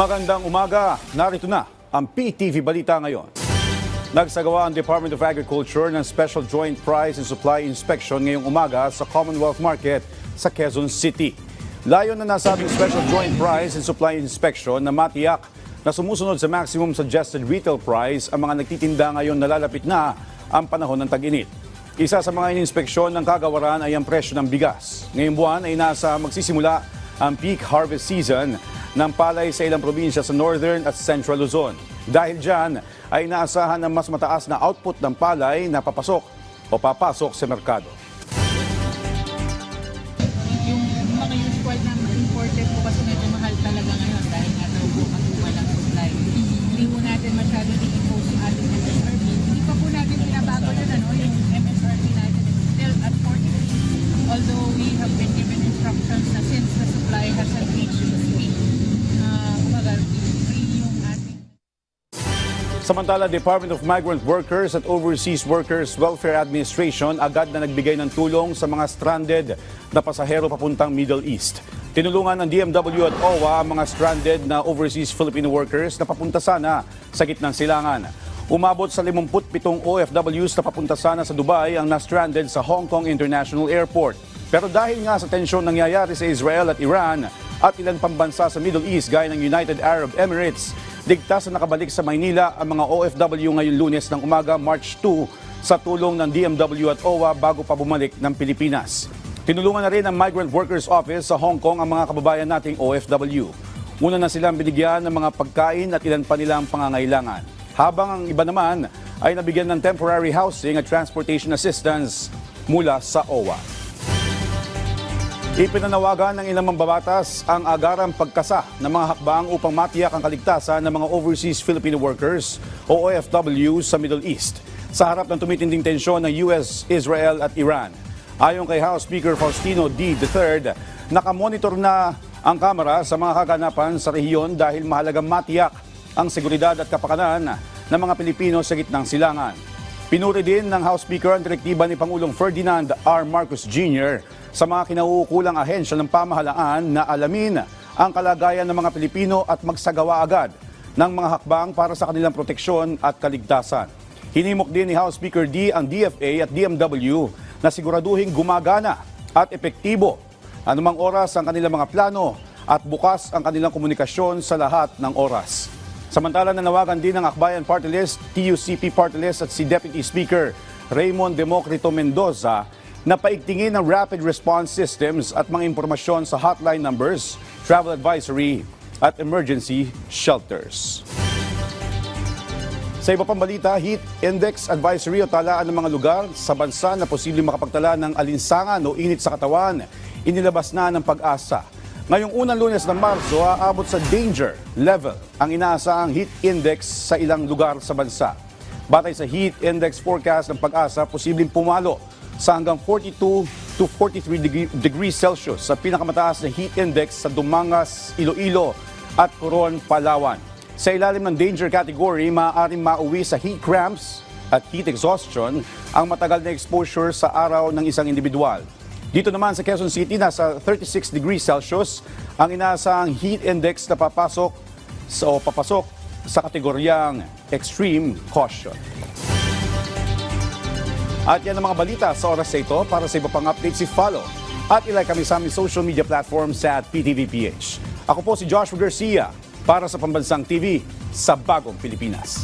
Magandang umaga, narito na ang PTV Balita ngayon. Nagsagawa ang Department of Agriculture ng Special Joint Price and Supply Inspection ngayong umaga sa Commonwealth Market sa Quezon City. Layon na nasabing Special Joint Price and Supply Inspection na matiyak na sumusunod sa maximum suggested retail price ang mga nagtitinda ngayon na lalapit na ang panahon ng tag-init. Isa sa mga ininspeksyon ng kagawaran ay ang presyo ng bigas. Ngayong buwan ay nasa magsisimula ang peak harvest season ng palay sa ilang probinsya sa Northern at Central Luzon. Dahil dyan ay inaasahan ng mas mataas na output ng palay na papasok o papasok sa merkado. Yung mga usual na imported po kasi medyo mahal talaga ngayon dahil nga daw po walang supply. Hindi po natin masyado i-impose yung ating MSRP. Hindi pa po natin pinabago yun, yung MSRP natin is still at 43. Although we have been given instructions na since the supply hasn't reached its peak, Samantala, Department of Migrant Workers at Overseas Workers Welfare Administration agad na nagbigay ng tulong sa mga stranded na pasahero papuntang Middle East. Tinulungan ng DMW at OWA ang mga stranded na overseas Filipino workers na papunta sana sa gitnang silangan. Umabot sa 57 OFWs na papunta sana sa Dubai ang na-stranded sa Hong Kong International Airport. Pero dahil nga sa tensyon nangyayari sa Israel at Iran at ilang pambansa sa Middle East gaya ng United Arab Emirates, ligtas na nakabalik sa Maynila ang mga OFW ngayong Lunes ng umaga, March 2, sa tulong ng DMW at OWA bago pa bumalik ng Pilipinas. Tinulungan na rin ng Migrant Workers Office sa Hong Kong ang mga kababayan nating OFW. Una na silang binigyan ng mga pagkain at ilan pa nilang pangangailangan. Habang ang iba naman ay nabigyan ng temporary housing at transportation assistance mula sa OWA. Ipinanawagan ng ilang mambabatas ang agarang pagkasa ng mga hakbang upang matiyak ang kaligtasan ng mga overseas Filipino workers o OFW sa Middle East sa harap ng tumitinding tensyon ng US, Israel at Iran. Ayon kay House Speaker Faustino D. III, nakamonitor na ang Kamara sa mga kaganapan sa rehiyon dahil mahalagang matiyak ang seguridad at kapakanan ng mga Pilipino sa gitnang silangan. Pinuri din ng House Speaker ang direktiba ni Pangulong Ferdinand R. Marcos Jr. sa mga kinauukulang ahensya ng pamahalaan na alamin ang kalagayan ng mga Pilipino at magsagawa agad ng mga hakbang para sa kanilang proteksyon at kaligtasan. Hinimok din ni House Speaker D ang DFA at DMW na siguraduhing gumagana at epektibo anumang oras ang kanilang mga plano at bukas ang kanilang komunikasyon sa lahat ng oras. Samantala, nanawagan din ng Akbayan Party List, TUCP Party List at si Deputy Speaker Raymond Democrito Mendoza na paigtingin ng rapid response systems at mga impormasyon sa hotline numbers, travel advisory at emergency shelters. Sa iba pang balita, heat index advisory o talaan ng mga lugar sa bansa na posibleng makapagtala ng alinsangan o init sa katawan, inilabas na ng Pag-asa. Ngayong unang Lunes ng Marso, aabot sa danger level ang inaasahang heat index sa ilang lugar sa bansa. Batay sa heat index forecast ng Pag-asa, posibleng pumalo sa hanggang 42 to 43 degrees Celsius sa pinakamataas na heat index sa Dumangas, Iloilo at Coron, Palawan. Sa ilalim ng danger category, maaaring mauwi sa heat cramps at heat exhaustion ang matagal na exposure sa araw ng isang individual. Dito naman sa Quezon City, nasa 36 degrees Celsius ang inaasahang heat index na papasok sa kategoryang extreme caution. At yan ang mga balita sa oras na ito. Para sa iba pang updates, follow at ilike kami sa aming social media platforms at PTVPH. Ako po si Joshua Garcia para sa Pambansang TV sa Bagong Pilipinas.